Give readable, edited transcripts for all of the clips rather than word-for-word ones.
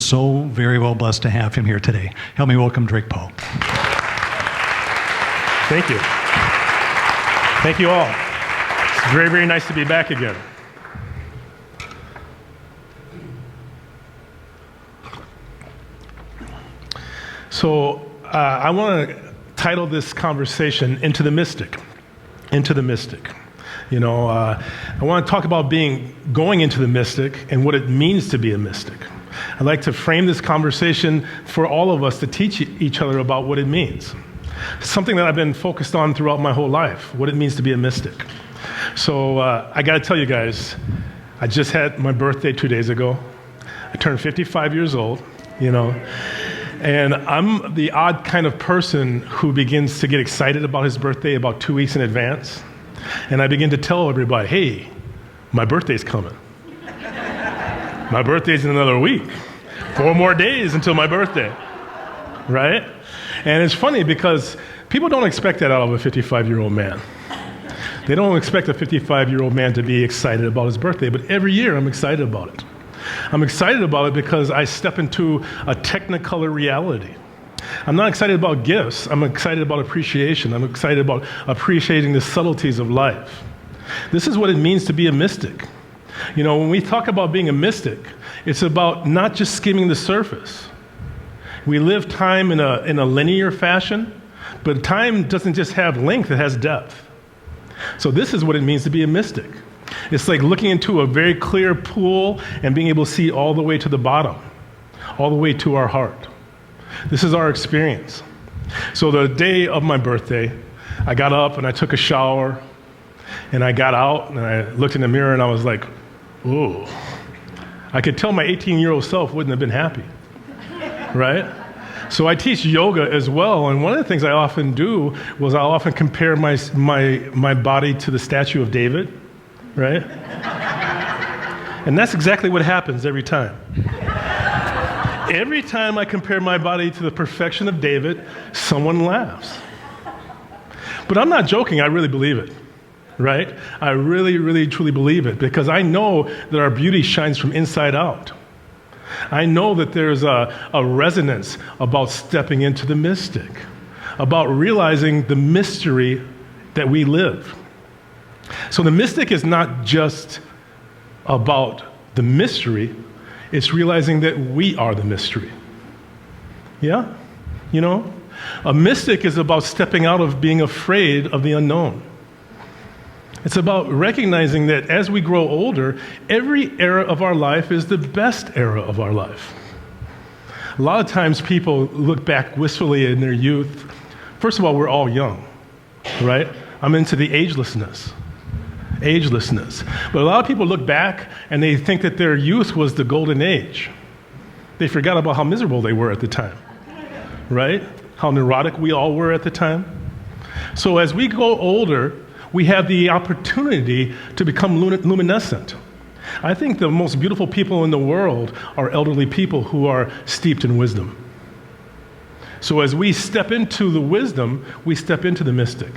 so very well blessed to have him here today. Help me welcome Drake Powe. Thank you. Thank you all. It's very, very nice to be back again. So I want to title this conversation, Into the Mystic. Into the Mystic. You know, I want to talk about going into the mystic and what it means to be a mystic. I'd like to frame this conversation for all of us to teach each other about what it means. Something that I've been focused on throughout my whole life, what it means to be a mystic. So I got to tell you guys, I just had my birthday 2 days ago. I turned 55 years old, you know, and I'm the odd kind of person who begins to get excited about his birthday about 2 weeks in advance. And I begin to tell everybody, hey, my birthday's coming. My birthday's in another week. 4 more days until my birthday, right? And it's funny because people don't expect that out of a 55-year-old man. They don't expect a 55-year-old man to be excited about his birthday, but every year I'm excited about it. I'm excited about it because I step into a technicolor reality. I'm not excited about gifts. I'm excited about appreciation. I'm excited about appreciating the subtleties of life. This is what it means to be a mystic. You know, when we talk about being a mystic, it's about not just skimming the surface. We live time in a linear fashion, but time doesn't just have length, it has depth. So this is what it means to be a mystic. It's like looking into a very clear pool and being able to see all the way to the bottom, all the way to our heart. This is our experience. So the day of my birthday, I got up and I took a shower, and I got out and I looked in the mirror and I was like, ooh. I could tell my 18-year-old self wouldn't have been happy, right? So I teach yoga as well, and one of the things I often do was I'll often compare my body to the statue of David, right? And that's exactly what happens every time. Every time I compare my body to the perfection of David, someone laughs. But I'm not joking, I really believe it, right? I really, really, truly believe it because I know that our beauty shines from inside out. I know that there's a resonance about stepping into the mystic, about realizing the mystery that we live. So the mystic is not just about the mystery, it's realizing that we are the mystery. Yeah? You know? A mystic is about stepping out of being afraid of the unknown. It's about recognizing that as we grow older, every era of our life is the best era of our life. A lot of times people look back wistfully in their youth. First of all, we're all young, right? I'm into the agelessness. But a lot of people look back and they think that their youth was the golden age. They forgot about how miserable they were at the time, right? How neurotic we all were at the time. So as we go older, we have the opportunity to become luminescent. I think the most beautiful people in the world are elderly people who are steeped in wisdom. So as we step into the wisdom, we step into the mystic.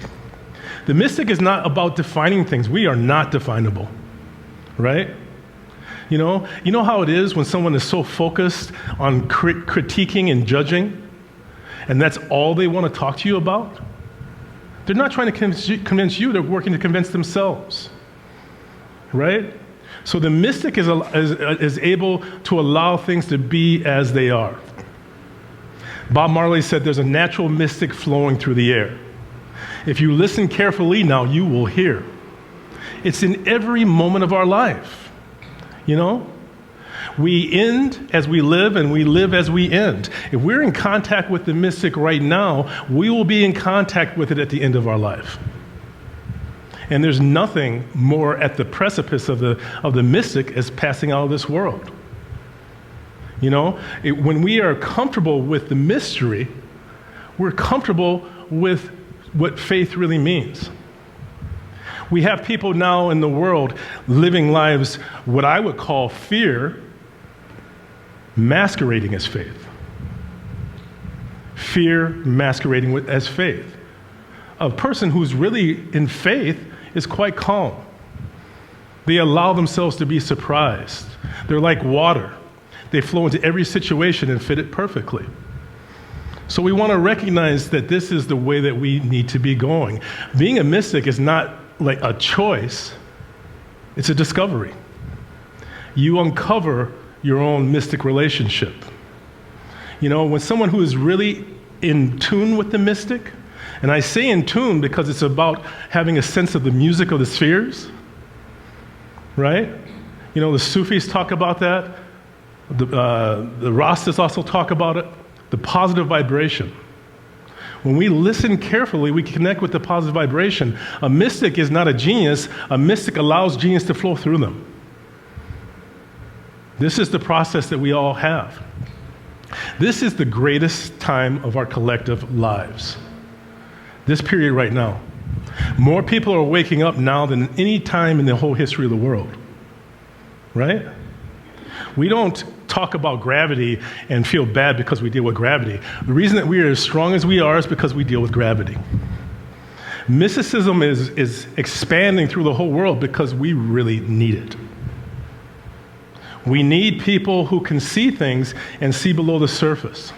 The mystic is not about defining things. We are not definable, right? You know how it is when someone is so focused on critiquing and judging, and that's all they want to talk to you about? They're not trying to convince you, they're working to convince themselves, right? So the mystic is able to allow things to be as they are. Bob Marley said there's a natural mystic flowing through the air. If you listen carefully now, you will hear. It's in every moment of our life, you know? We end as we live, and we live as we end. If we're in contact with the mystic right now, we will be in contact with it at the end of our life. And there's nothing more at the precipice of the mystic as passing out of this world. You know, when we are comfortable with the mystery, we're comfortable with what faith really means. We have people now in the world living lives, what I would call fear, masquerading as faith. Fear masquerading as faith. A person who's really in faith is quite calm. They allow themselves to be surprised. They're like water. They flow into every situation and fit it perfectly. So we want to recognize that this is the way that we need to be going. Being a mystic is not like a choice, it's a discovery. You uncover your own mystic relationship. You know, when someone who is really in tune with the mystic, and I say in tune because it's about having a sense of the music of the spheres, right? You know, the Sufis talk about that. The Rastas also talk about it. The positive vibration. When we listen carefully, we connect with the positive vibration. A mystic is not a genius. A mystic allows genius to flow through them. This is the process that we all have. This is the greatest time of our collective lives. This period right now. More people are waking up now than any time in the whole history of the world. Right? We don't talk about gravity and feel bad because we deal with gravity. The reason that we are as strong as we are is because we deal with gravity. Mysticism is expanding through the whole world because we really need it. We need people who can see things and see below the surface.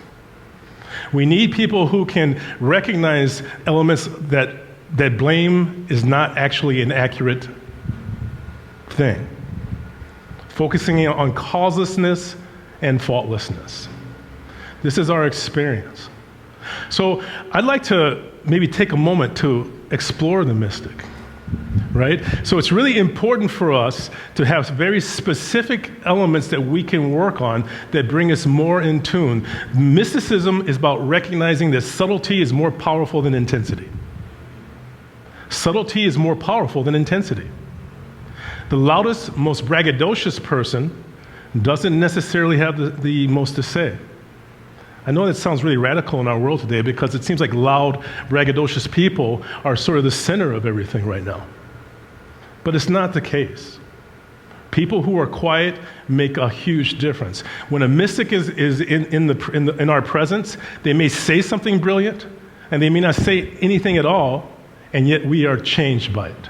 We need people who can recognize elements that blame is not actually an accurate thing. Focusing on causelessness and faultlessness. This is our experience. So I'd like to maybe take a moment to explore the mystic, right? So it's really important for us to have very specific elements that we can work on that bring us more in tune. Mysticism is about recognizing that subtlety is more powerful than intensity. Subtlety is more powerful than intensity. The loudest, most braggadocious person doesn't necessarily have the most to say. I know that sounds really radical in our world today because it seems like loud, braggadocious people are sort of the center of everything right now. But it's not the case. People who are quiet make a huge difference. When a mystic is in our presence, they may say something brilliant, and they may not say anything at all, and yet we are changed by it.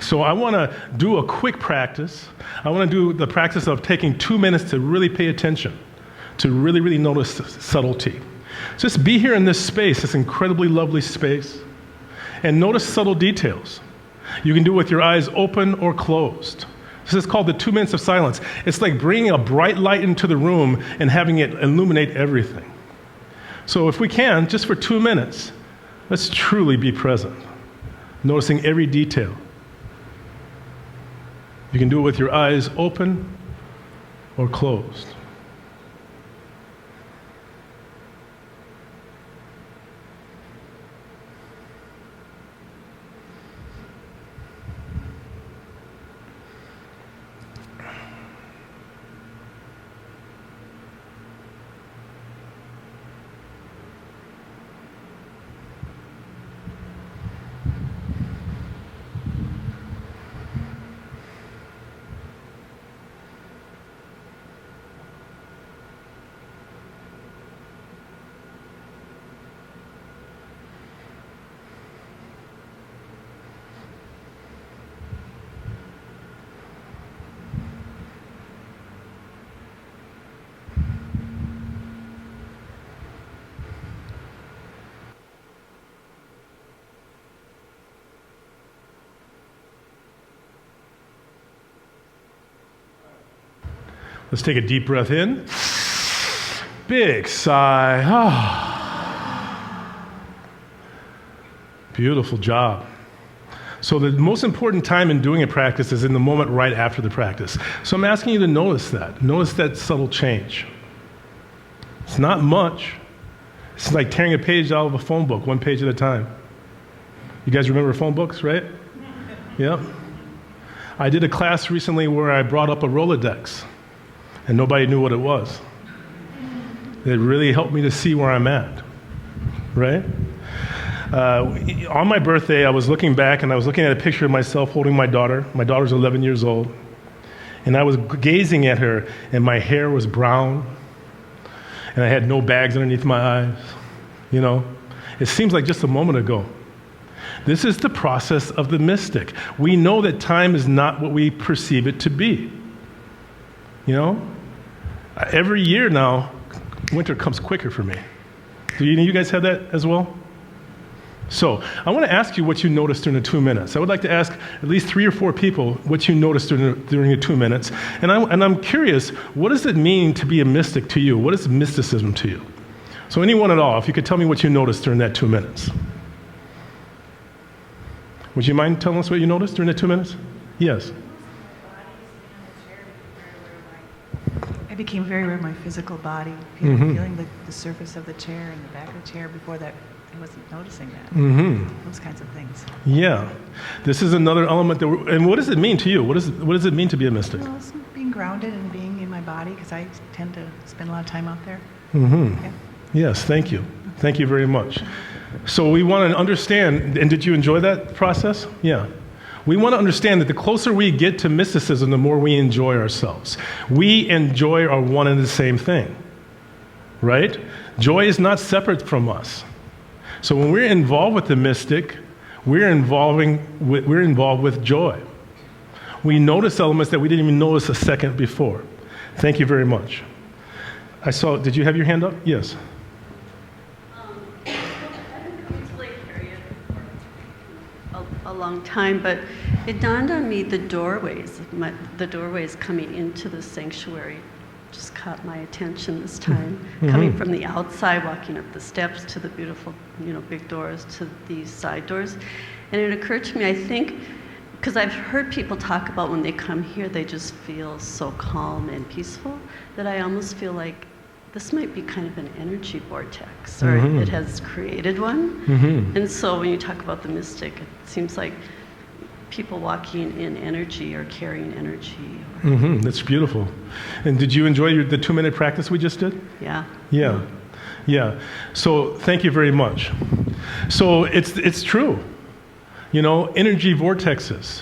So I want to do a quick practice. I want to do the practice of taking 2 minutes to really pay attention, to really, really notice subtlety. Just be here in this space, this incredibly lovely space, and notice subtle details. You can do it with your eyes open or closed. This is called the 2 minutes of silence. It's like bringing a bright light into the room and having it illuminate everything. So if we can, just for 2 minutes, let's truly be present, noticing every detail. You can do it with your eyes open or closed. Let's take a deep breath in. Big sigh. Beautiful job. So the most important time in doing a practice is in the moment right after the practice. So I'm asking you to notice that. Notice that subtle change. It's not much. It's like tearing a page out of a phone book, 1 page at a time. You guys remember phone books, right? Yeah. I did a class recently where I brought up a Rolodex, and nobody knew what it was. It really helped me to see where I'm at, right? On my birthday, I was looking back, and I was looking at a picture of myself holding my daughter. My daughter's 11 years old. And I was gazing at her, and my hair was brown, and I had no bags underneath my eyes. You know, it seems like just a moment ago. This is the process of the mystic. We know that time is not what we perceive it to be. You know? Every year now, winter comes quicker for me. Do you guys have that as well? So I want to ask you what you noticed during the 2 minutes. I would like to ask at least 3 or 4 people what you noticed during the 2 minutes. And I'm curious, what does it mean to be a mystic to you? What is mysticism to you? So anyone at all, if you could tell me what you noticed during that 2 minutes. Would you mind telling us what you noticed during that 2 minutes? Yes. I became very aware of my physical body, feeling the surface of the chair and the back of the chair. Before that, I wasn't noticing that. Those kinds of things. Yeah. This is another element that and what does it mean to you? What does it mean to be a mystic? Well, it's being grounded and being in my body, because I tend to spend a lot of time out there. Okay. Yes, thank you. Thank you very much. So we want to understand, and did you enjoy that process? Yeah. We want to understand that the closer we get to mysticism, the more we enjoy ourselves. We enjoy are one and the same thing, right? Joy is not separate from us. So when we're involved with the mystic, we're involved with joy. We notice elements that we didn't even notice a second before. Thank you very much. Did you have your hand up? Yes. I've been coming to Harriet for a long time, but it dawned on me the doorways coming into the sanctuary just caught my attention this time. Coming from the outside, walking up the steps to the beautiful, big doors to these side doors. And it occurred to me, I think, because I've heard people talk about when they come here, they just feel so calm and peaceful, that I almost feel like this might be kind of an energy vortex, or it has created one. And so when you talk about the mystic, it seems like people walking in energy or carrying energy. That's beautiful. And did you enjoy the 2-minute practice we just did? Yeah. Yeah. So thank you very much. So it's true. Energy vortexes.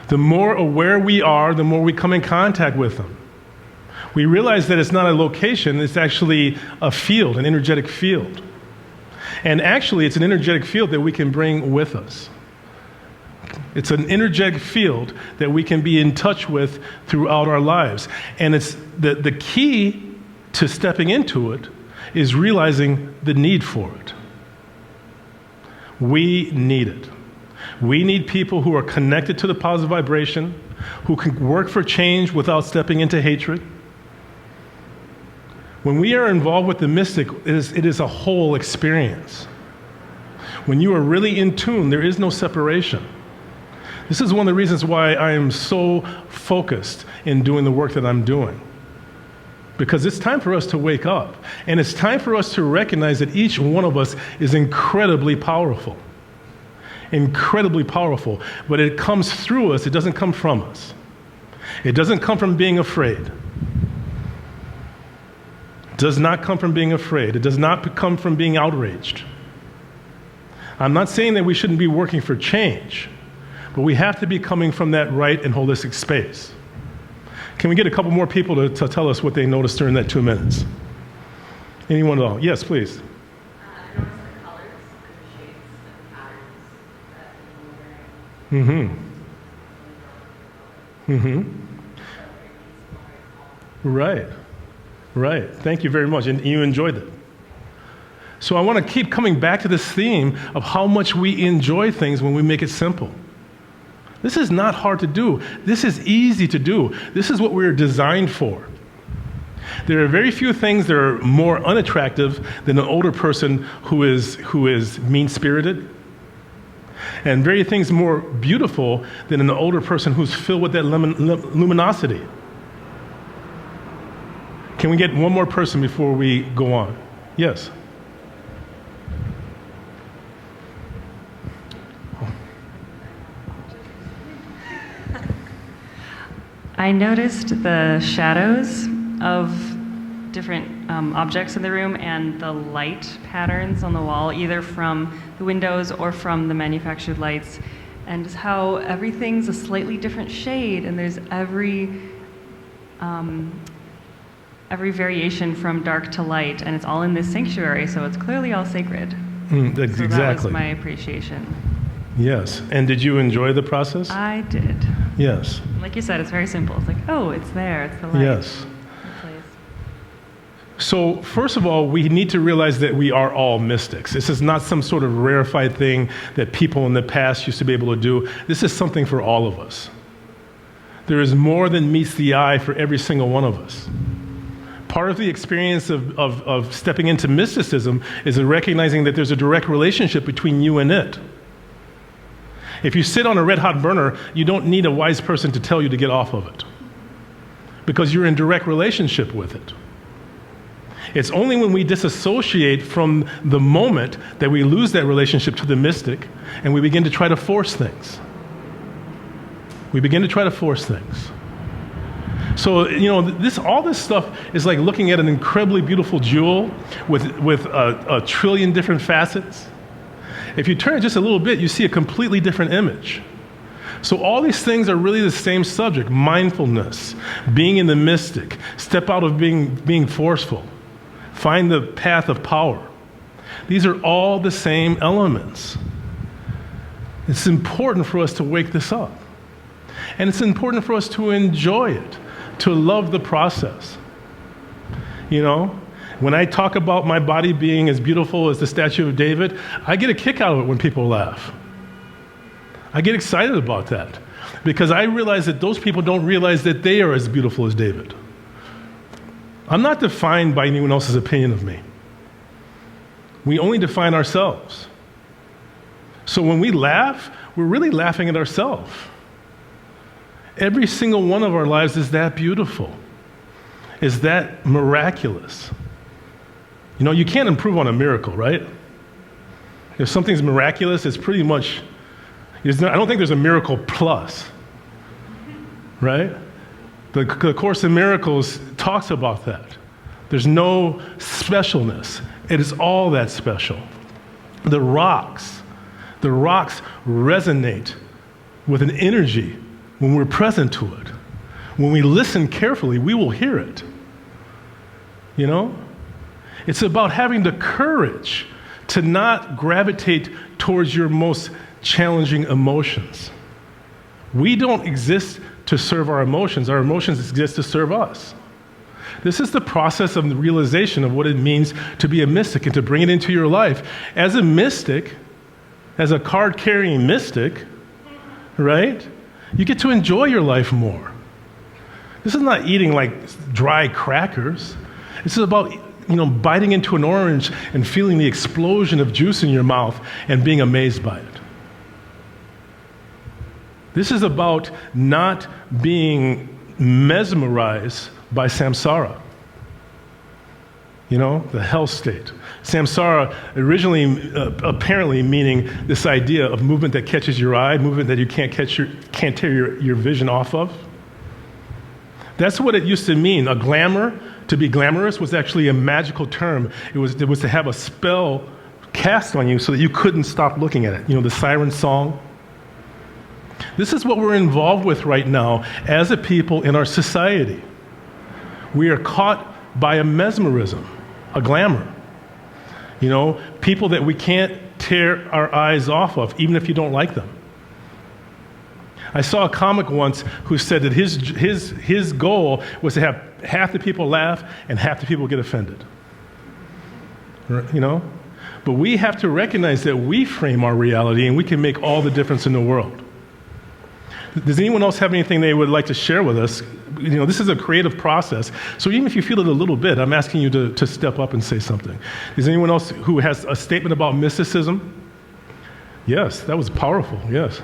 The more aware we are, the more we come in contact with them. We realize that it's not a location, it's actually a field, an energetic field. And actually, it's an energetic field that we can bring with us. It's an energetic field that we can be in touch with throughout our lives. And it's the key to stepping into it is realizing the need for it. We need it. We need people who are connected to the positive vibration, who can work for change without stepping into hatred. When we are involved with the mystic, it is a whole experience. When you are really in tune, there is no separation. This is one of the reasons why I am so focused in doing the work that I'm doing. Because it's time for us to wake up. And it's time for us to recognize that each one of us is incredibly powerful. Incredibly powerful. But it comes through us, it doesn't come from us. It doesn't come from being afraid. It does not come from being afraid. It does not come from being outraged. I'm not saying that we shouldn't be working for change, but we have to be coming from that right and holistic space. Can we get a couple more people to tell us what they noticed during that 2 minutes? Anyone at all? Yes, please. I noticed the colors and the shapes and the patterns that people were wearing. Right. Thank you very much. And you enjoyed it. So I want to keep coming back to this theme of how much we enjoy things when we make it simple. This is not hard to do. This is easy to do. This is what we're designed for. There are very few things that are more unattractive than an older person who is mean-spirited, and very things more beautiful than an older person who's filled with that luminosity. Can we get one more person before we go on? Yes. I noticed the shadows of different objects in the room and the light patterns on the wall, either from the windows or from the manufactured lights, and just how everything's a slightly different shade, and there's every variation from dark to light, and it's all in this sanctuary, so it's clearly all sacred. Exactly. So that was my appreciation. Yes. And did you enjoy the process? I did. Yes. Like you said, it's very simple. It's like, oh, it's there. It's the light. Yes. It plays. So first of all, we need to realize that we are all mystics. This is not some sort of rarefied thing that people in the past used to be able to do. This is something for all of us. There is more than meets the eye for every single one of us. Part of the experience of stepping into mysticism is recognizing that there's a direct relationship between you and it. If you sit on a red-hot burner, you don't need a wise person to tell you to get off of it, because you're in direct relationship with it. It's only when we disassociate from the moment that we lose that relationship to the mystic, and we begin to try to force things. We begin to try to force things. So, all this stuff is like looking at an incredibly beautiful jewel with a trillion different facets. If you turn it just a little bit, you see a completely different image. So all these things are really the same subject: mindfulness, being in the mystic, step out of being forceful, find the path of power. These are all the same elements. It's important for us to wake this up. And it's important for us to enjoy it, to love the process. When I talk about my body being as beautiful as the statue of David, I get a kick out of it when people laugh. I get excited about that because I realize that those people don't realize that they are as beautiful as David. I'm not defined by anyone else's opinion of me. We only define ourselves. So when we laugh, we're really laughing at ourselves. Every single one of our lives is that beautiful, is that miraculous. You can't improve on a miracle, right? If something's miraculous, it's pretty much, I don't think there's a miracle plus, right? The Course in Miracles talks about that. There's no specialness. It is all that special. The rocks resonate with an energy when we're present to it. When we listen carefully, we will hear it. It's about having the courage to not gravitate towards your most challenging emotions. We don't exist to serve our emotions exist to serve us. This is the process of the realization of what it means to be a mystic and to bring it into your life. As a mystic, as a card-carrying mystic, right, you get to enjoy your life more. This is not eating like dry crackers. This is about, biting into an orange and feeling the explosion of juice in your mouth and being amazed by it. This is about not being mesmerized by samsara, the hell state. Samsara originally apparently meaning this idea of movement that catches your eye, movement that you can't tear your vision off of. That's what it used to mean. A glamour, to be glamorous, was actually a magical term. It was to have a spell cast on you so that you couldn't stop looking at it. The siren song. This is what we're involved with right now as a people in our society. We are caught by a mesmerism, a glamour. People that we can't tear our eyes off of, even if you don't like them. I saw a comic once who said that his goal was to have half the people laugh and half the people get offended. But we have to recognize that we frame our reality and we can make all the difference in the world. Does anyone else have anything they would like to share with us? This is a creative process. So even if you feel it a little bit, I'm asking you to step up and say something. Is anyone else who has a statement about mysticism? Yes, that was powerful, yes.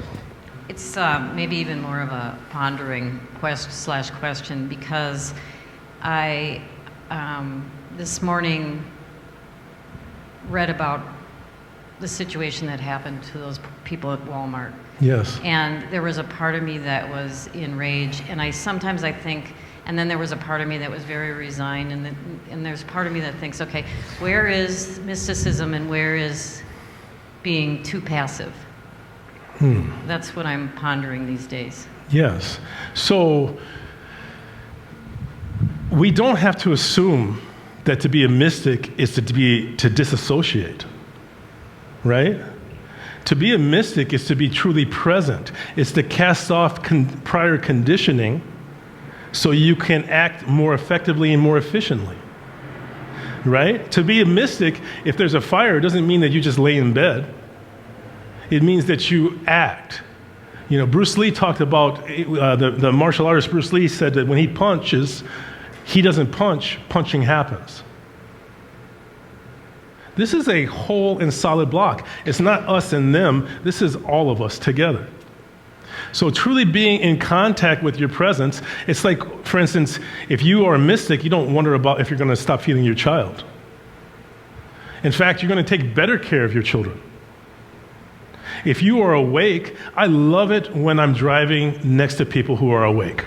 It's maybe even more of a pondering question because I this morning read about the situation that happened to those people at Walmart. Yes. And there was a part of me that was enraged, and sometimes I think, and then there was a part of me that was very resigned, and there's part of me that thinks, okay, where is mysticism and where is being too passive? That's what I'm pondering these days. Yes. So we don't have to assume that to be a mystic is to disassociate, right? To be a mystic is to be truly present. It's to cast off prior conditioning so you can act more effectively and more efficiently. right? To be a mystic, if there's a fire, it doesn't mean that you just lay in bed. It means that you act. You know, Bruce Lee talked about, the martial artist Bruce Lee said that when he punches, he doesn't punch, punching happens. This is a whole and solid block. It's not us and them. This is all of us together. So truly being in contact with your presence, it's like, for instance, if you are a mystic, you don't wonder about if you're going to stop feeding your child. In fact, you're going to take better care of your children. If you are awake, I love it when I'm driving next to people who are awake.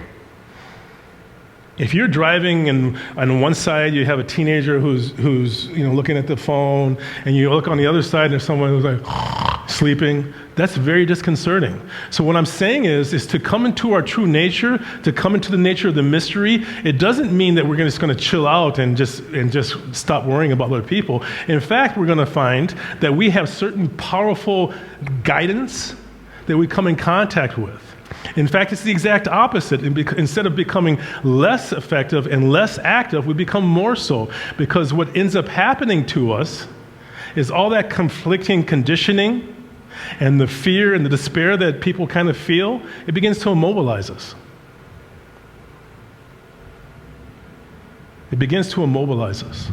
If you're driving and on one side you have a teenager who's looking at the phone, and you look on the other side and there's someone who's like sleeping, that's very disconcerting. So what I'm saying is to come into our true nature, to come into the nature of the mystery. It doesn't mean that we're just going to chill out and just stop worrying about other people. In fact, we're going to find that we have certain powerful guidance that we come in contact with. In fact, it's the exact opposite. Instead of becoming less effective and less active, we become more so. Because what ends up happening to us is all that conflicting conditioning and the fear and the despair that people kind of feel, it begins to immobilize us. It begins to immobilize us.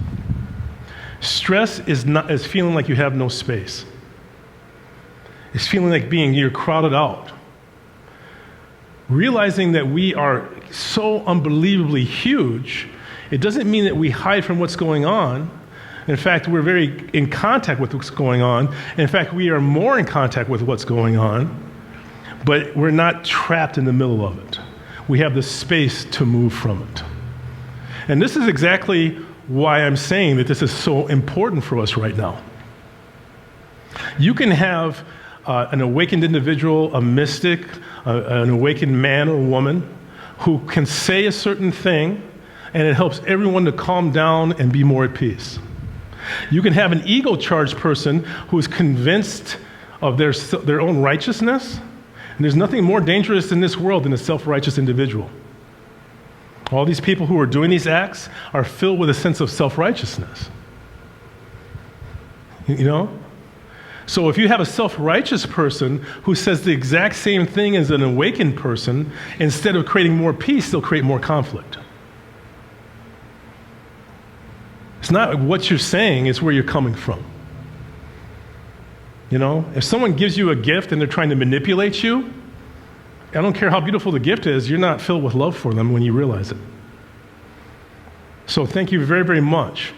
Stress is feeling like you have no space. It's feeling like you're crowded out. Realizing that we are so unbelievably huge, it doesn't mean that we hide from what's going on. In fact, we're very in contact with what's going on. In fact, we are more in contact with what's going on, but we're not trapped in the middle of it. We have the space to move from it. And this is exactly why I'm saying that this is so important for us right now. You can have an awakened individual, a mystic, an awakened man or woman who can say a certain thing, and it helps everyone to calm down and be more at peace. You can have an ego-charged person who is convinced of their own righteousness, and there's nothing more dangerous in this world than a self-righteous individual. All these people who are doing these acts are filled with a sense of self-righteousness. You know? So if you have a self-righteous person who says the exact same thing as an awakened person, instead of creating more peace, they'll create more conflict. It's not what you're saying, it's where you're coming from. You know, if someone gives you a gift and they're trying to manipulate you, I don't care how beautiful the gift is, you're not filled with love for them when you realize it. So thank you very, very much.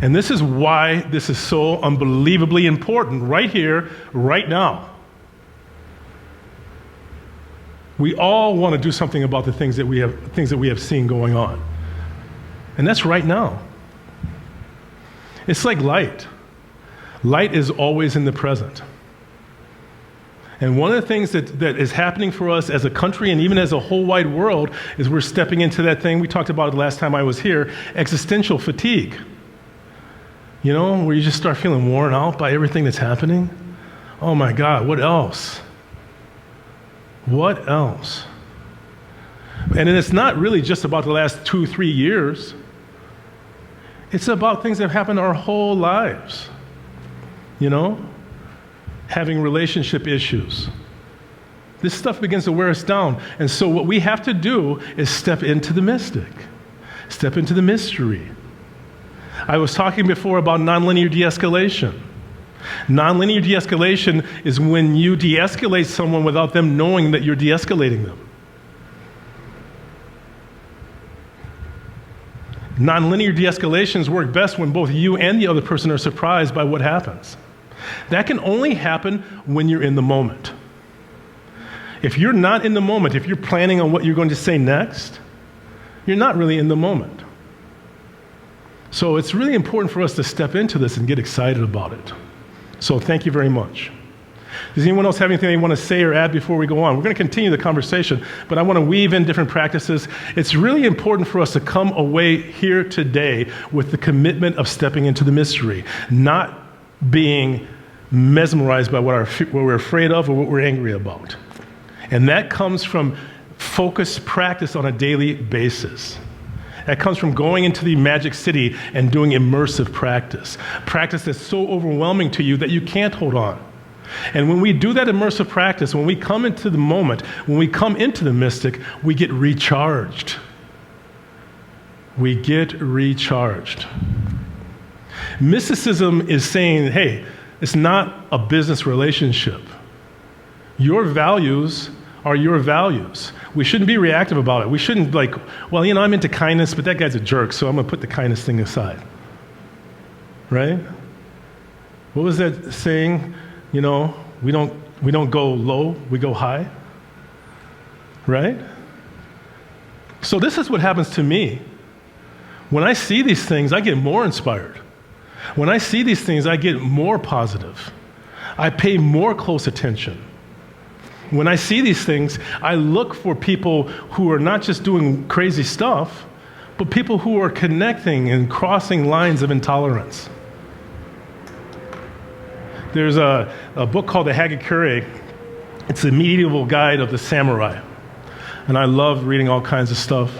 And this is why this is so unbelievably important right here, right now. We all want to do something about the things that we have seen going on. And that's right now. It's like light. Light is always in the present. And one of the things that is happening for us as a country and even as a whole wide world is we're stepping into that thing we talked about last time I was here, existential fatigue. You know, where you just start feeling worn out by everything that's happening. Oh my God, what else? What else? And it's not really just about the last 2-3 years. It's about things that have happened our whole lives. You know? Having relationship issues. This stuff begins to wear us down. And so what we have to do is step into the mystic. Step into the mystery. I was talking before about nonlinear de-escalation. Nonlinear de-escalation is when you de-escalate someone without them knowing that you're de-escalating them. Nonlinear de-escalations work best when both you and the other person are surprised by what happens. That can only happen when you're in the moment. If you're not in the moment, if you're planning on what you're going to say next, you're not really in the moment. So it's really important for us to step into this and get excited about it. So thank you very much. Does anyone else have anything they want to say or add before we go on? We're going to continue the conversation, but I want to weave in different practices. It's really important for us to come away here today with the commitment of stepping into the mystery, not being mesmerized by what we're afraid of or what we're angry about. And that comes from focused practice on a daily basis. That comes from going into the magic city and doing immersive practice. Practice that's so overwhelming to you that you can't hold on. And when we do that immersive practice, when we come into the moment, when we come into the mystic, we get recharged. We get recharged. Mysticism is saying, hey, it's not a business relationship. Your values are your values. We shouldn't be reactive about it. We shouldn't well, I'm into kindness, but that guy's a jerk, so I'm going to put the kindness thing aside. Right? What was that saying? We don't go low, we go high. Right? So this is what happens to me. When I see these things, I get more inspired. When I see these things, I get more positive. I pay more close attention. When I see these things, I look for people who are not just doing crazy stuff, but people who are connecting and crossing lines of intolerance. There's a book called the Hagakure. It's a medieval guide of the samurai. And I love reading all kinds of stuff.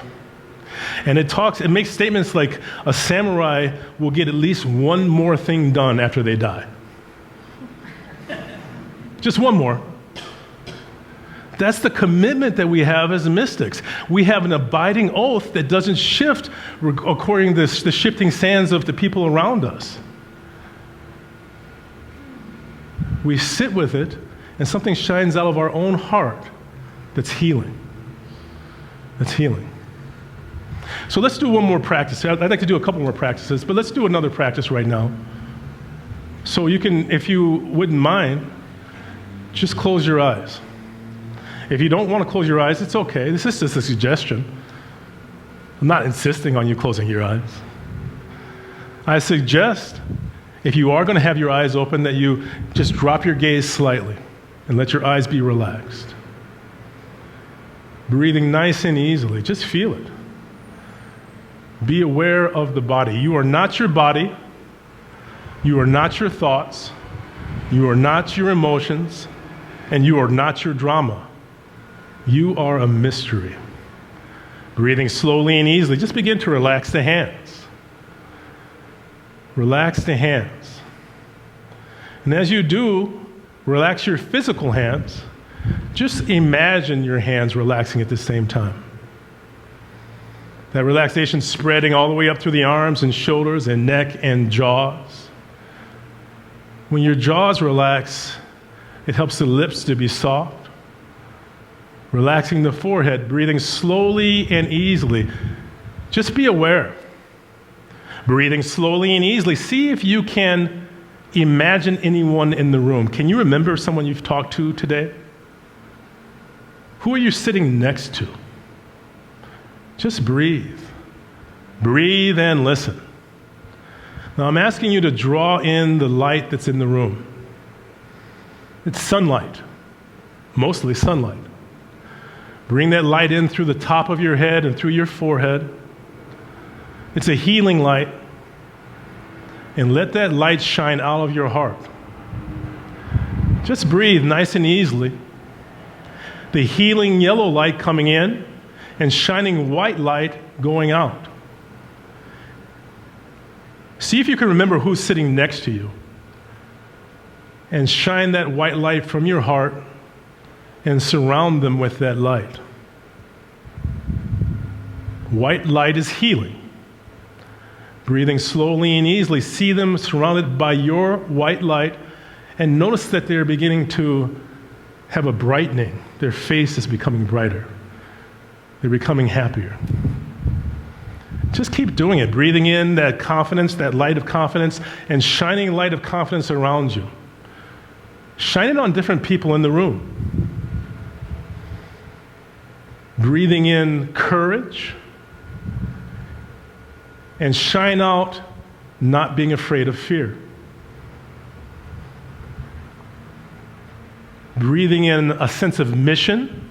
And it makes statements like a samurai will get at least one more thing done after they die. Just one more. That's the commitment that we have as mystics. We have an abiding oath that doesn't shift according to the shifting sands of the people around us. We sit with it, and something shines out of our own heart that's healing. That's healing. So let's do one more practice. I'd like to do a couple more practices, but let's do another practice right now. So you can, if you wouldn't mind, just close your eyes. If you don't want to close your eyes, it's okay. This is just a suggestion. I'm not insisting on you closing your eyes. I suggest, if you are going to have your eyes open, that you just drop your gaze slightly and let your eyes be relaxed. Breathing nice and easily. Just feel it. Be aware of the body. You are not your body. You are not your thoughts. You are not your emotions. And you are not your drama. You are a mystery. Breathing slowly and easily. Just begin to relax the hands. Relax the hands. And as you do, relax your physical hands. Just imagine your hands relaxing at the same time. That relaxation spreading all the way up through the arms and shoulders and neck and jaws. When your jaws relax, it helps the lips to be soft. Relaxing the forehead, breathing slowly and easily. Just be aware. Breathing slowly and easily. See if you can imagine anyone in the room. Can you remember someone you've talked to today? Who are you sitting next to? Just breathe. Breathe and listen. Now I'm asking you to draw in the light that's in the room. It's sunlight, mostly sunlight. Bring that light in through the top of your head and through your forehead. It's a healing light. And let that light shine out of your heart. Just breathe nice and easily. The healing yellow light coming in and shining white light going out. See if you can remember who's sitting next to you. And shine that white light from your heart and surround them with that light. White light is healing. Breathing slowly and easily, see them surrounded by your white light and notice that they're beginning to have a brightening. Their face is becoming brighter. They're becoming happier. Just keep doing it, breathing in that confidence, that light of confidence, and shining light of confidence around you. Shine it on different people in the room. Breathing in courage and shine out not being afraid of fear. Breathing in a sense of mission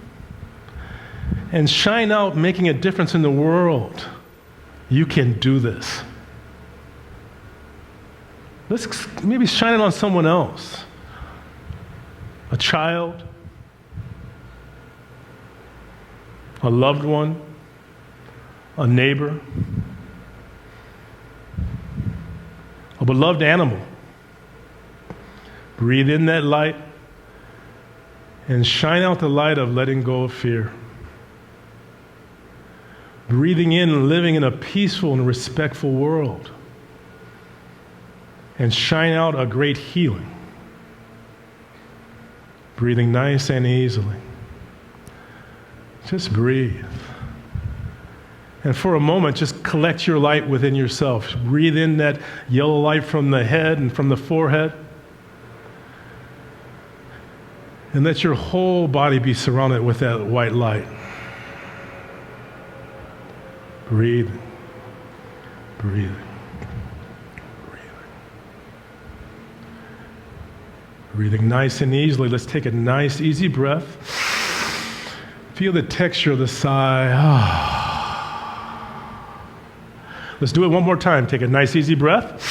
and shine out making a difference in the world. You can do this. Let's maybe shine it on someone else. A child, a loved one, a neighbor, a beloved animal. Breathe in that light and shine out the light of letting go of fear. Breathing in and living in a peaceful and respectful world. And shine out a great healing. Breathing nice and easily. Just breathe. And for a moment, just collect your light within yourself. Breathe in that yellow light from the head and from the forehead. And let your whole body be surrounded with that white light. Breathing. Breathing. Breathing nice and easily. Let's take a nice, easy breath. Feel the texture of the sigh. Let's do it one more time. Take a nice, easy breath.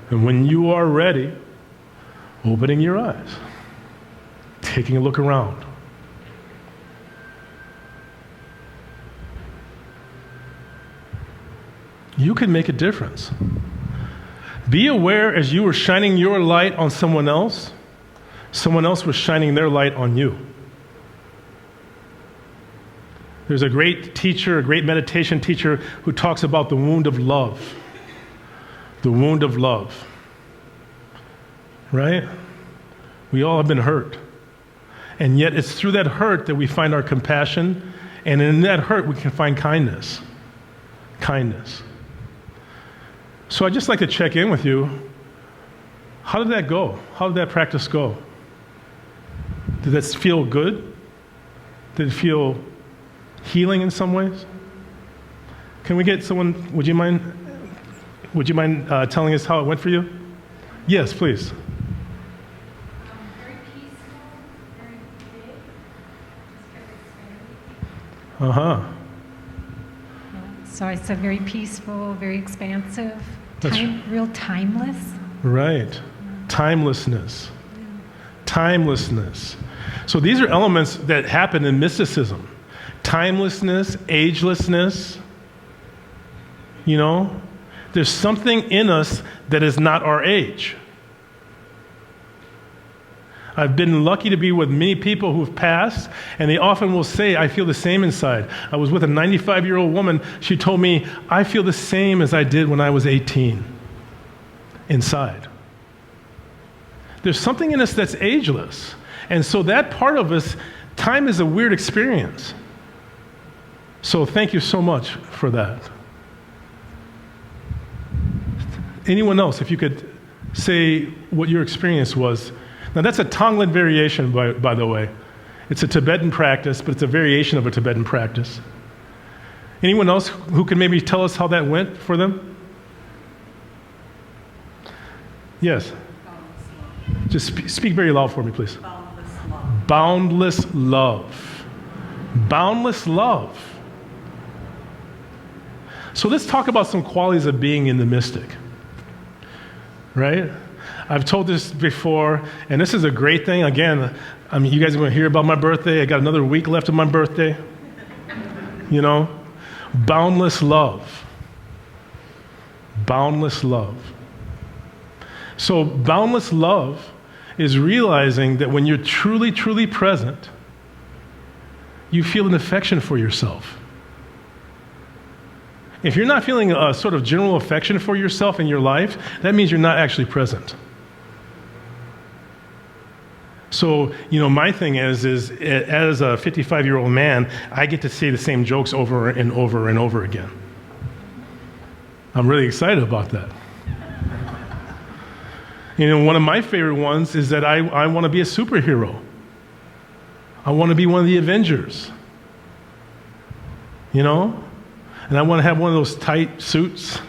And when you are ready, opening your eyes, taking a look around. You can make a difference. Be aware as you were shining your light on someone else was shining their light on you. There's a great teacher, a great meditation teacher who talks about the wound of love. The wound of love. Right? We all have been hurt. And yet it's through that hurt that we find our compassion, and in that hurt we can find kindness. Kindness. So I'd just like to check in with you. How did that go? How did that practice go? Did that feel good? Did it feel healing in some ways? Can we get someone, would you mind telling us how it went for you? Yes, please. Very peaceful, very big, just very Uh-huh. So I said very peaceful, very expansive, That's real timeless. Right. Timelessness. Timelessness. So these are elements that happen in mysticism. Timelessness, agelessness. You know, there's something in us that is not our age. I've been lucky to be with many people who've passed, and they often will say, I feel the same inside. I was with a 95-year-old woman. She told me, I feel the same as I did when I was 18 inside. There's something in us that's ageless. And so that part of us, time is a weird experience. So thank you so much for that. Anyone else, if you could say what your experience was. Now that's a Tonglen variation, by the way. It's a Tibetan practice, but it's a variation of a Tibetan practice. Anyone else who can maybe tell us how that went for them? Yes. Just speak very loud for me, please. Boundless love. Boundless love. So let's talk about some qualities of being in the mystic. Right? I've told this before, and this is a great thing. Again, I mean, you guys are going to hear about my birthday. I got another week left of my birthday. You know? Boundless love. Boundless love. So boundless love is realizing that when you're truly, truly present, you feel an affection for yourself. If you're not feeling a sort of general affection for yourself in your life, that means you're not actually present. So, you know, my thing is as a 55-year-old man, I get to say the same jokes over and over and over again. I'm really excited about that. You know, one of my favorite ones is that I want to be a superhero. I want to be one of the Avengers. You know? And I want to have one of those tight suits.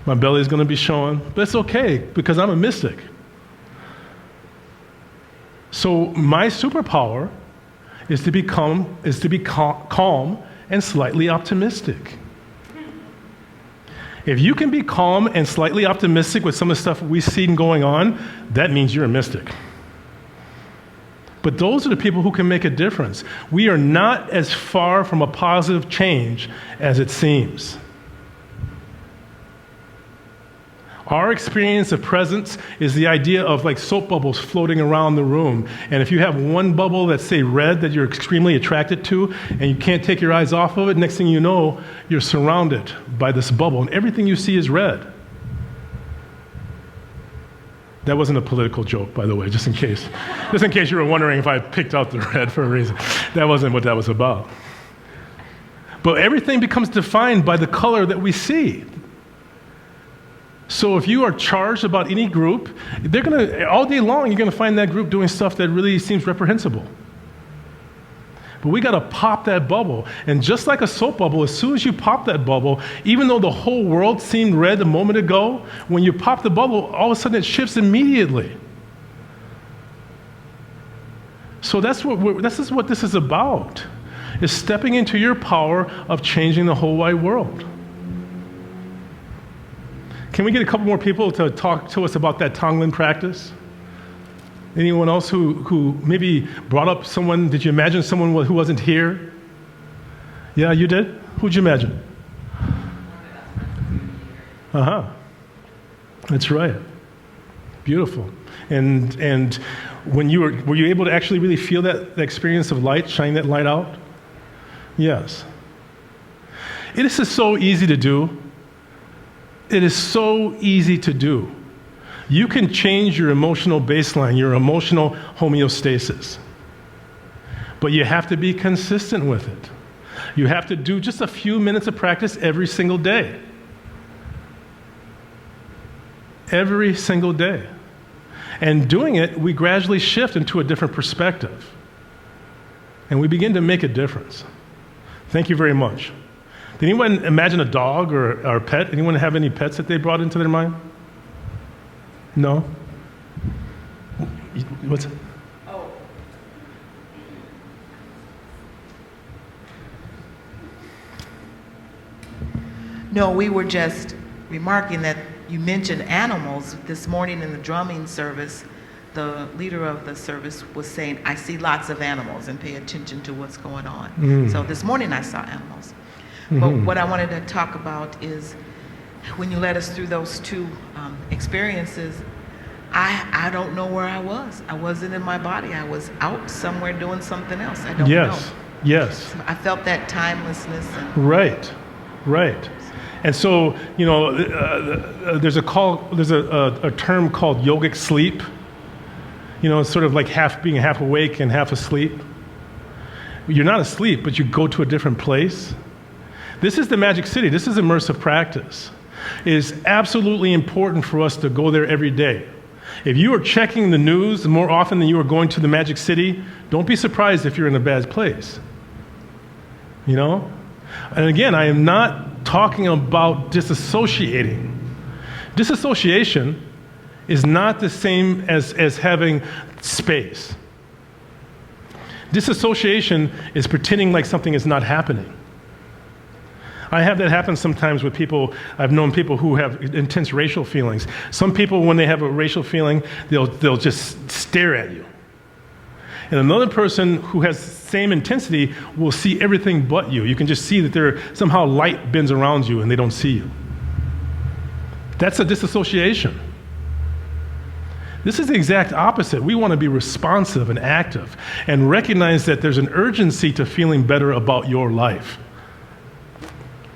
My belly's going to be showing. But it's okay, because I'm a mystic. So my superpower is to be calm and slightly optimistic. If you can be calm and slightly optimistic with some of the stuff we've seen going on, that means you're a mystic. But those are the people who can make a difference. We are not as far from a positive change as it seems. Our experience of presence is the idea of like soap bubbles floating around the room. And if you have one bubble that's, say, red that you're extremely attracted to, and you can't take your eyes off of it, next thing you know, you're surrounded by this bubble, and everything you see is red. That wasn't a political joke, by the way, just in case. Just in case you were wondering if I picked out the red for a reason. That wasn't what that was about. But everything becomes defined by the color that we see. So if you are charged about any group, they're going to, all day long, you're going to find that group doing stuff that really seems reprehensible. But we got to pop that bubble. And just like a soap bubble, as soon as you pop that bubble, even though the whole world seemed red a moment ago, when you pop the bubble, all of a sudden it shifts immediately. So this is what this is about, is stepping into your power of changing the whole wide world. Can we get a couple more people to talk to us about that Tonglen practice? Anyone else who maybe brought up someone? Did you imagine someone who wasn't here? Yeah, you did? Who'd you imagine? That's right. Beautiful. And when were you able to actually really feel that experience of light, shining that light out? Yes. It is so easy to do. It is so easy to do. You can change your emotional baseline, your emotional homeostasis. But you have to be consistent with it. You have to do just a few minutes of practice every single day. Every single day. And doing it, we gradually shift into a different perspective. And we begin to make a difference. Thank you very much. Did anyone imagine a dog or a pet? Anyone have any pets that they brought into their mind? No? What's it? Oh. No, we were just remarking that you mentioned animals. This morning in the drumming service, the leader of the service was saying, I see lots of animals and pay attention to what's going on. So this morning I saw animals. But what I wanted to talk about is when you led us through those two experiences, I don't know where I was. I wasn't in my body. I was out somewhere doing something else. I don't know. Yes. I felt that timelessness. Right. And so, you know, there's a term called yogic sleep. You know, it's sort of like being half awake and half asleep. You're not asleep, but you go to a different place. This is the Magic City. This is immersive practice. It is absolutely important for us to go there every day. If you are checking the news more often than you are going to the Magic City, don't be surprised if you're in a bad place. You know? And again, I am not talking about disassociating. Disassociation is not the same as having space. Disassociation is pretending like something is not happening. I have that happen sometimes with people. I've known people who have intense racial feelings. Some people, when they have a racial feeling, they'll just stare at you. And another person who has the same intensity will see everything but you. You can just see that somehow light bends around you and they don't see you. That's a disassociation. This is the exact opposite. We want to be responsive and active and recognize that there's an urgency to feeling better about your life.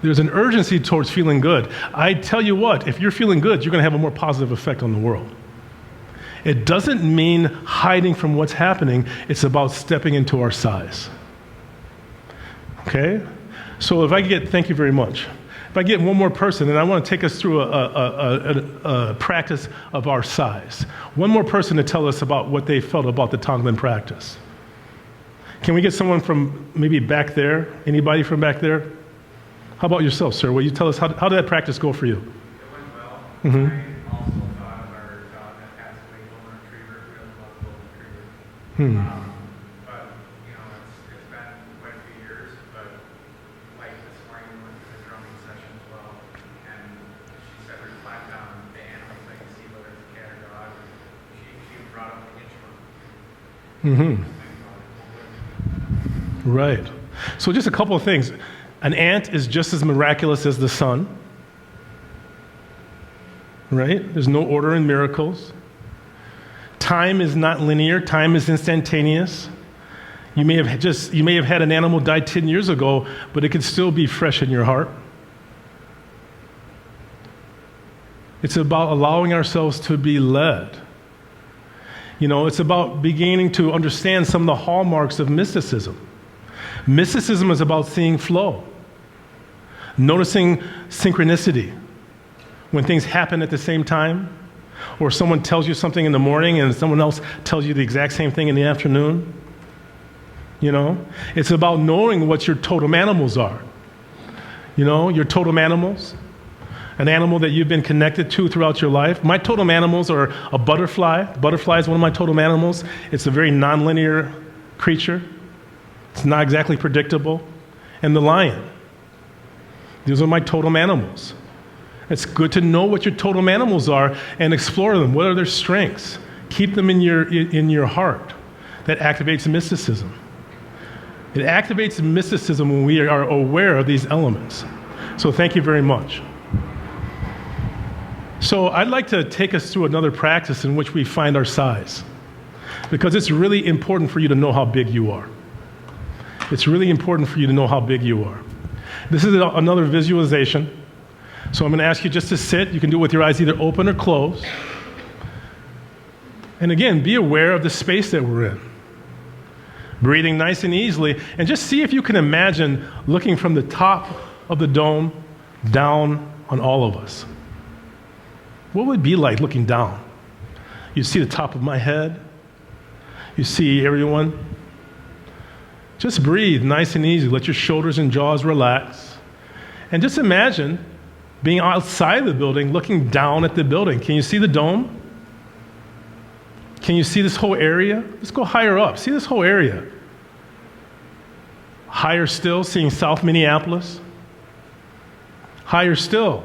There's an urgency towards feeling good. I tell you what, if you're feeling good, you're going to have a more positive effect on the world. It doesn't mean hiding from what's happening. It's about stepping into our size. Okay? So thank you very much. If I get one more person, and I want to take us through a practice of our size. One more person to tell us about what they felt about the Tonglen practice. Can we get someone from maybe back there? Anybody from back there? How about yourself, sir? Will you tell us, how did that practice go for you? It went well. I also thought our dog that passed away, golden retriever, really loved golden retriever. But, you know, it's been quite a few years, but like this morning we went to the drumming session as well, and she said reflect on the animals that you see, whether it's a cat or dog. She brought up the inchworm. Right. So just a couple of things. An ant is just as miraculous as the sun. Right? There's no order in miracles. Time is not linear. Time is instantaneous. You may have had an animal die 10 years ago, but it could still be fresh in your heart. It's about allowing ourselves to be led. It's about beginning to understand some of the hallmarks of mysticism. Mysticism is about seeing flow, noticing synchronicity when things happen at the same time, or someone tells you something in the morning and someone else tells you the exact same thing in the afternoon. It's about knowing what your totem animals are. Your totem animals, an animal that you've been connected to throughout your life. My totem animals are a butterfly. Butterfly is one of my totem animals. It's a very nonlinear creature. It's not exactly predictable. And the lion. These are my totem animals. It's good to know what your totem animals are and explore them. What are their strengths? Keep them in your heart. That activates mysticism. It activates mysticism when we are aware of these elements. So thank you very much. So I'd like to take us through another practice in which we find our size, because it's really important for you to know how big you are. It's really important for you to know how big you are. This is another visualization. So I'm going to ask you just to sit. You can do it with your eyes either open or closed. And again, be aware of the space that we're in. Breathing nice and easily. And just see if you can imagine looking from the top of the dome down on all of us. What would it be like looking down? You see the top of my head. You see everyone. Just breathe nice and easy. Let your shoulders and jaws relax. And just imagine being outside the building, looking down at the building. Can you see the dome? Can you see this whole area? Let's go higher up. See this whole area. Higher still, seeing South Minneapolis. Higher still,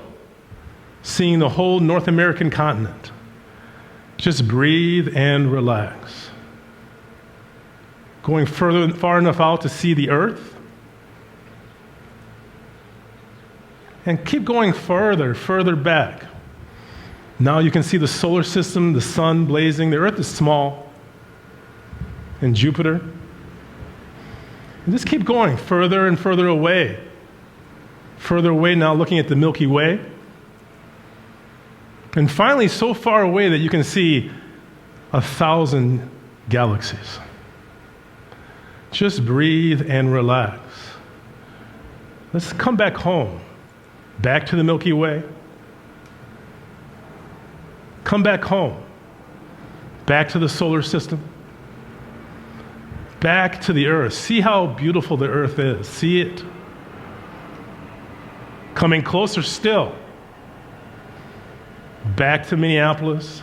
seeing the whole North American continent. Just breathe and relax. Going far enough out to see the earth. And keep going further back. Now you can see the solar system, the sun blazing. The earth is small. And Jupiter. And just keep going further and further away. Further away now, looking at the Milky Way. And finally, so far away that you can see 1,000 galaxies. Just breathe and relax. Let's come back home. Back to the Milky Way. Come back home. Back to the solar system. Back to the earth. See how beautiful the earth is. See it. Coming closer still. Back to Minneapolis.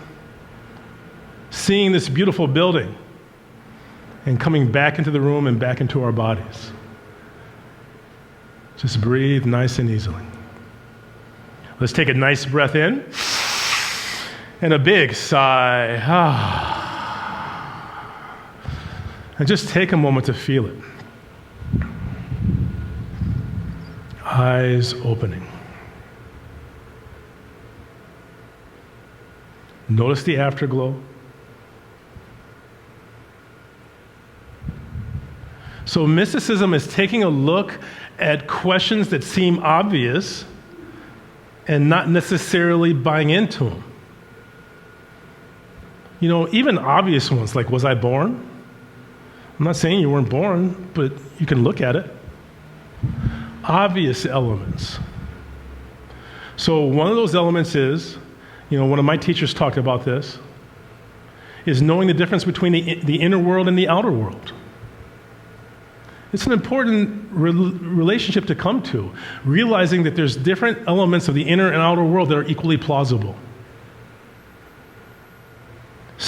Seeing this beautiful building. And coming back into the room and back into our bodies. Just breathe nice and easily. Let's take a nice breath in. And a big sigh. And just take a moment to feel it. Eyes opening. Notice the afterglow. So mysticism is taking a look at questions that seem obvious and not necessarily buying into them. Even obvious ones, like, was I born? I'm not saying you weren't born, but you can look at it. Obvious elements. So one of those elements is, one of my teachers talked about this, is knowing the difference between the inner world and the outer world. It's an important relationship to come to, realizing that there's different elements of the inner and outer world that are equally plausible.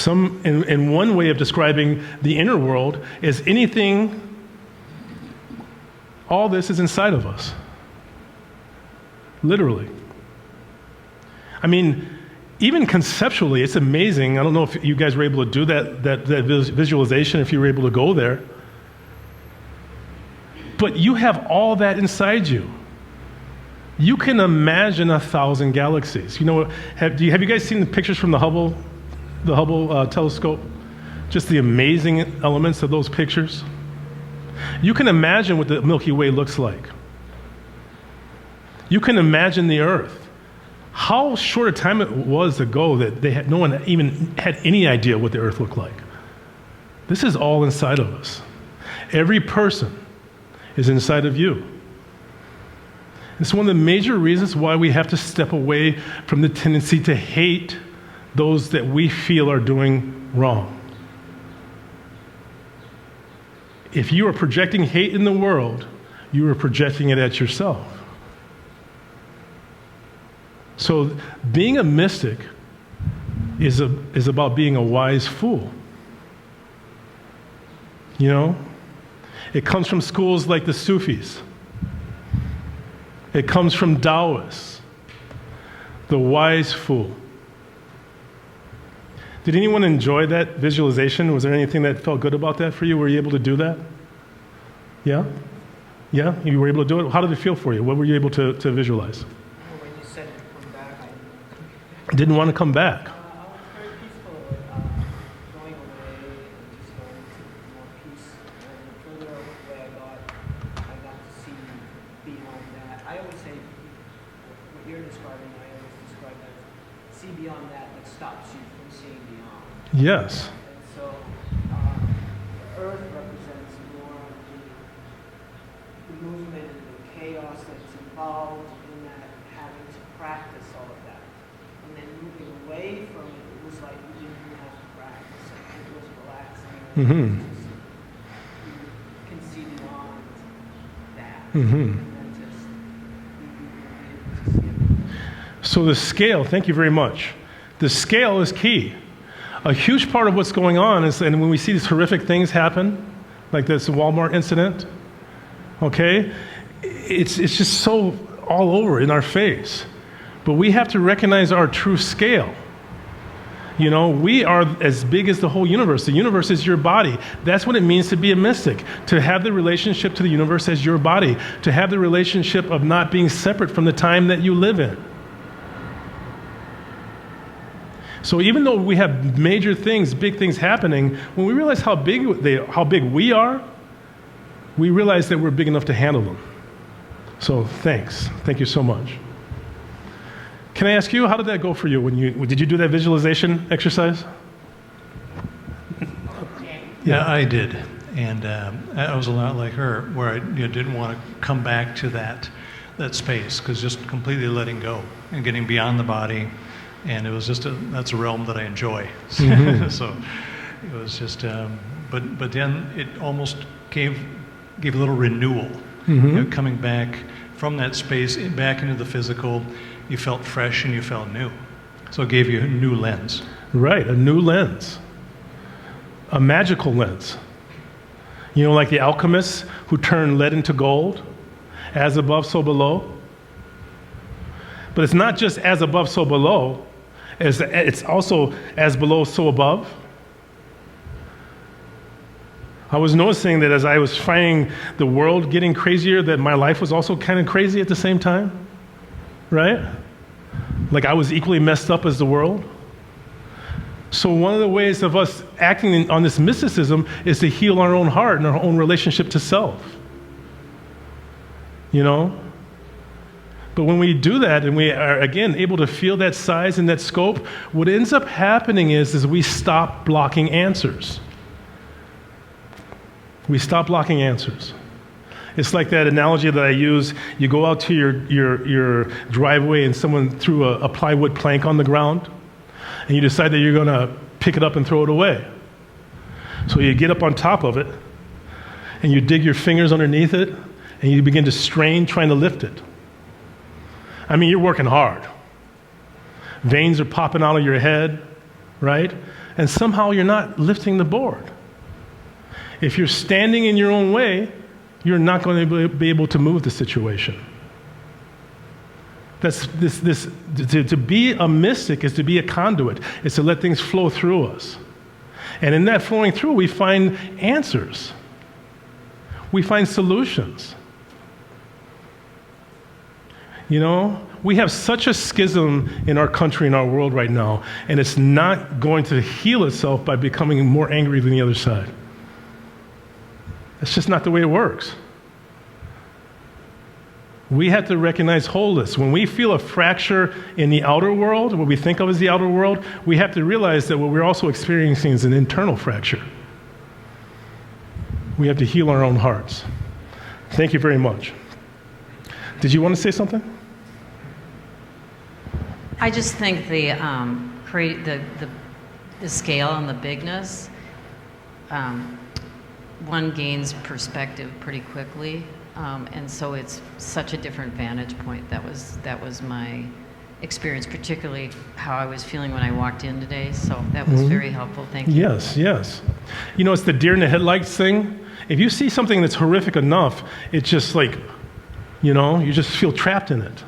In one way of describing the inner world is anything, all this is inside of us. Literally. I mean, even conceptually, it's amazing. I don't know if you guys were able to do that visualization, if you were able to go there. But you have all that inside you. You can imagine 1,000 galaxies. You know, have you guys seen the pictures from the Hubble telescope? Just the amazing elements of those pictures. You can imagine what the Milky Way looks like. You can imagine the Earth. How short a time it was ago that no one even had any idea what the Earth looked like. This is all inside of us. Every person is inside of you. It's one of the major reasons why we have to step away from the tendency to hate those that we feel are doing wrong. If you are projecting hate in the world, you are projecting it at yourself. So being a mystic is about being a wise fool. You know? It comes from schools like the Sufis. It comes from Taoists. The wise fool. Did anyone enjoy that visualization? Was there anything that felt good about that for you? Were you able to do that? Yeah? Yeah? You were able to do it? How did it feel for you? What were you able to visualize? Well, when you said to come back, Didn't want to come back. I was very peaceful going away and just going to more peace. And the further away I got to see beyond that. I always say what you're describing, I always describe as see beyond that stops you from seeing beyond. Yes. And so the earth represents more of the movement and the chaos that's involved in that having to practice all of that. And then moving away from it, it was like you didn't even have to practice. It was relaxing. Mm-hmm. You can see beyond that. Mm-hmm. And just be able to see it. So the scale, thank you very much. The scale is key. A huge part of what's going on is, and when we see these horrific things happen, like this Walmart incident, okay, it's just so all over in our face. But we have to recognize our true scale. You know, we are as big as the whole universe. The universe is your body. That's what it means to be a mystic, to have the relationship to the universe as your body, to have the relationship of not being separate from the time that you live in. So even though we have major things, big things happening, when we realize how big we are, we realize that we're big enough to handle them. So thanks. Thank you so much. Can I ask you, how did that go for you? Did you do that visualization exercise? Yeah, I did. And I was a lot like her, where I didn't want to come back to that space, because just completely letting go and getting beyond the body. And it was just that's a realm that I enjoy. Mm-hmm. So it was just, but then it almost gave a little renewal. Mm-hmm. You know, coming back from that space back into the physical, you felt fresh and you felt new. So it gave you a new lens. Right, a new lens. A magical lens. You know, like the alchemists who turn lead into gold, as above, so below. But it's not just as above, so below. It's also as below, so above. I was noticing that as I was finding the world getting crazier, that my life was also kind of crazy at the same time, right? Like I was equally messed up as the world. So one of the ways of us acting on this mysticism is to heal our own heart and our own relationship to self. You know? But when we do that and we are, again, able to feel that size and that scope, what ends up happening is we stop blocking answers. We stop blocking answers. It's like that analogy that I use. You go out to your driveway and someone threw a plywood plank on the ground, and you decide that you're going to pick it up and throw it away. So you get up on top of it, and you dig your fingers underneath it, and you begin to strain trying to lift it. I mean, you're working hard. Veins are popping out of your head, right? And somehow you're not lifting the board. If you're standing in your own way, you're not going to be able to move the situation. To be a mystic is to be a conduit. It's to let things flow through us. And in that flowing through, we find answers. We find solutions. You know, we have such a schism in our country, in our world right now, and it's not going to heal itself by becoming more angry than the other side. It's just not the way it works. We have to recognize wholeness. When we feel a fracture in the outer world, what we think of as the outer world, we have to realize that what we're also experiencing is an internal fracture. We have to heal our own hearts. Thank you very much. Did you want to say something? I just think the scale and the bigness, one gains perspective pretty quickly, and so it's such a different vantage point. That was my experience, particularly how I was feeling when I walked in today. So that was very helpful. Thank you. Yes, yes. You know, it's the deer in the headlights thing. If you see something that's horrific enough, it's just like, you know, you just feel trapped in it.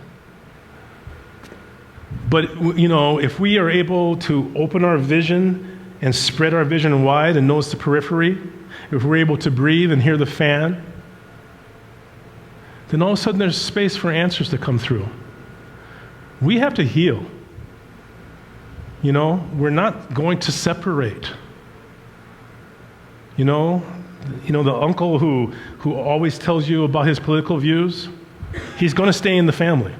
But, you know, if we are able to open our vision and spread our vision wide and notice the periphery, if we're able to breathe and hear the fan, then all of a sudden there's space for answers to come through. We have to heal. You know, we're not going to separate. You know the uncle who always tells you about his political views, he's going to stay in the family.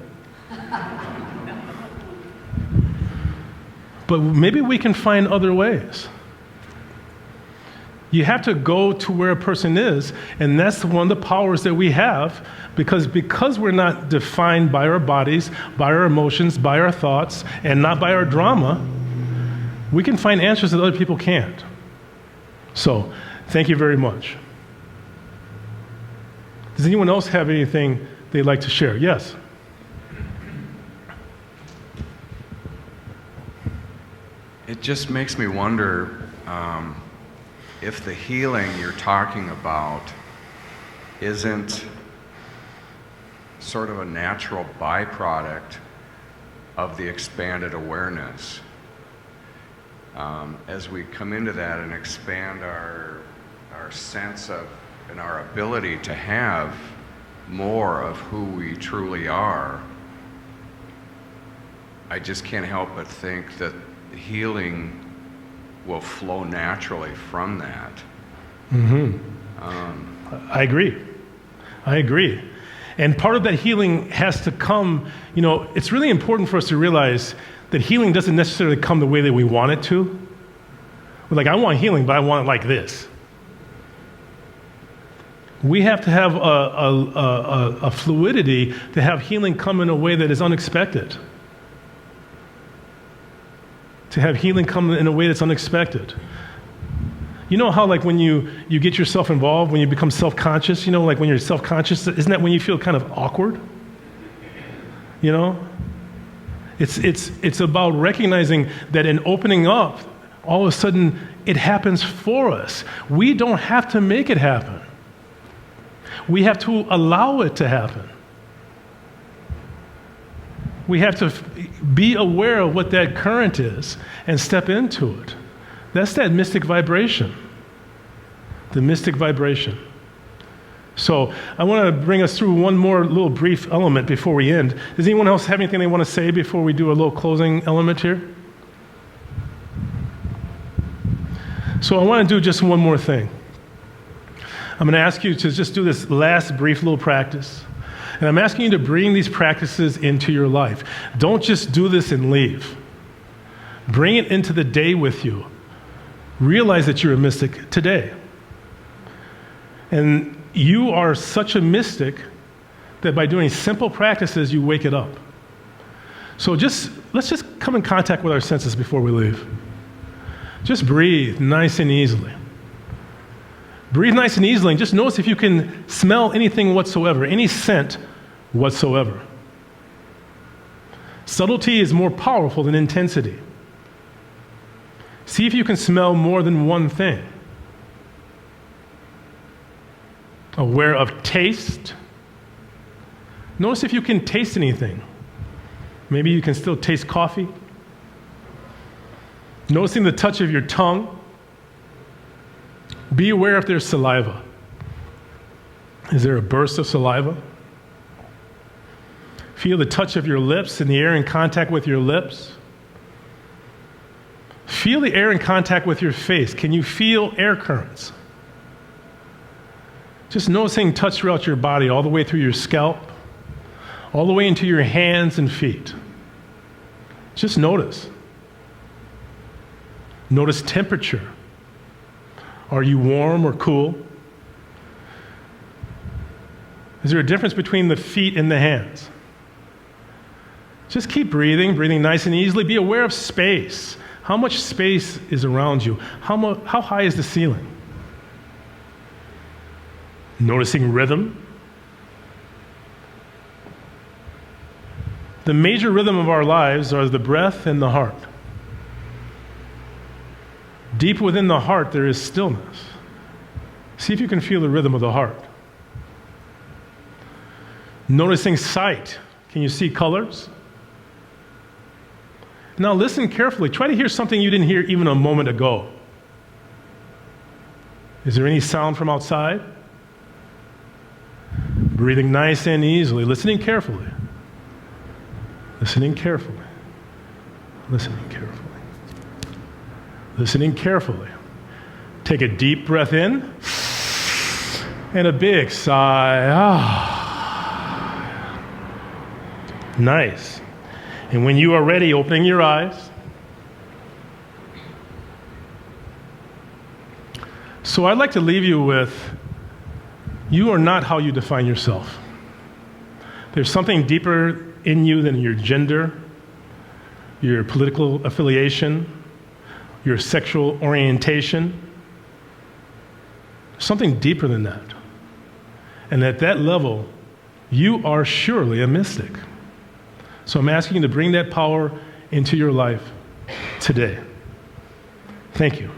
But maybe we can find other ways. You have to go to where a person is, and that's one of the powers that we have, because we're not defined by our bodies, by our emotions, by our thoughts, and not by our drama, we can find answers that other people can't. So, thank you very much. Does anyone else have anything they'd like to share? Yes? It just makes me wonder if the healing you're talking about isn't sort of a natural byproduct of the expanded awareness. As we come into that and expand our sense of and our ability to have more of who we truly are, I just can't help but think that healing will flow naturally from that. Mm-hmm. I agree. And part of that healing has to come, you know, it's really important for us to realize that healing doesn't necessarily come the way that we want it to. We're like, I want healing, but I want it like this. We have to have a fluidity to have healing come in a way that is unexpected. To have healing come in a way that's unexpected. You know how, like, when you get yourself involved, when you become self-conscious, you know, like when you're self-conscious, isn't that when you feel kind of awkward? You know? It's about recognizing that in opening up, all of a sudden, it happens for us. We don't have to make it happen. We have to allow it to happen. We have to be aware of what that current is and step into it. That's that mystic vibration. The mystic vibration. So I want to bring us through one more little brief element before we end. Does anyone else have anything they want to say before we do a little closing element here? So I want to do just one more thing. I'm going to ask you to just do this last brief little practice. And I'm asking you to bring these practices into your life. Don't just do this and leave. Bring it into the day with you. Realize that you're a mystic today. And you are such a mystic that by doing simple practices, you wake it up. So let's just come in contact with our senses before we leave. Just breathe nice and easily. Breathe nice and easily, and just notice if you can smell anything whatsoever, any scent whatsoever. Subtlety is more powerful than intensity. See if you can smell more than one thing. Aware of taste. Notice if you can taste anything. Maybe you can still taste coffee. Noticing the touch of your tongue. Be aware if there's saliva. Is there a burst of saliva? Feel the touch of your lips and the air in contact with your lips. Feel the air in contact with your face. Can you feel air currents? Just noticing touch throughout your body, all the way through your scalp, all the way into your hands and feet. Just notice. Notice temperature. Are you warm or cool? Is there a difference between the feet and the hands? Just keep breathing nice and easily. Be aware of space. How much space is around you? How high is the ceiling? Noticing rhythm. The major rhythm of our lives are the breath and the heart. Deep within the heart, there is stillness. See if you can feel the rhythm of the heart. Noticing sight. Can you see colors? Now listen carefully. Try to hear something you didn't hear even a moment ago. Is there any sound from outside? Breathing nice and easily, listening carefully. Listening carefully. Listening carefully. Listening carefully. Take a deep breath in and a big sigh. Nice. And when you are ready, opening your eyes. So I'd like to leave you with, you are not how you define yourself. There's something deeper in you than your gender, your political affiliation, your sexual orientation. Something deeper than that. And at that level, you are surely a mystic. So I'm asking you to bring that power into your life today. Thank you.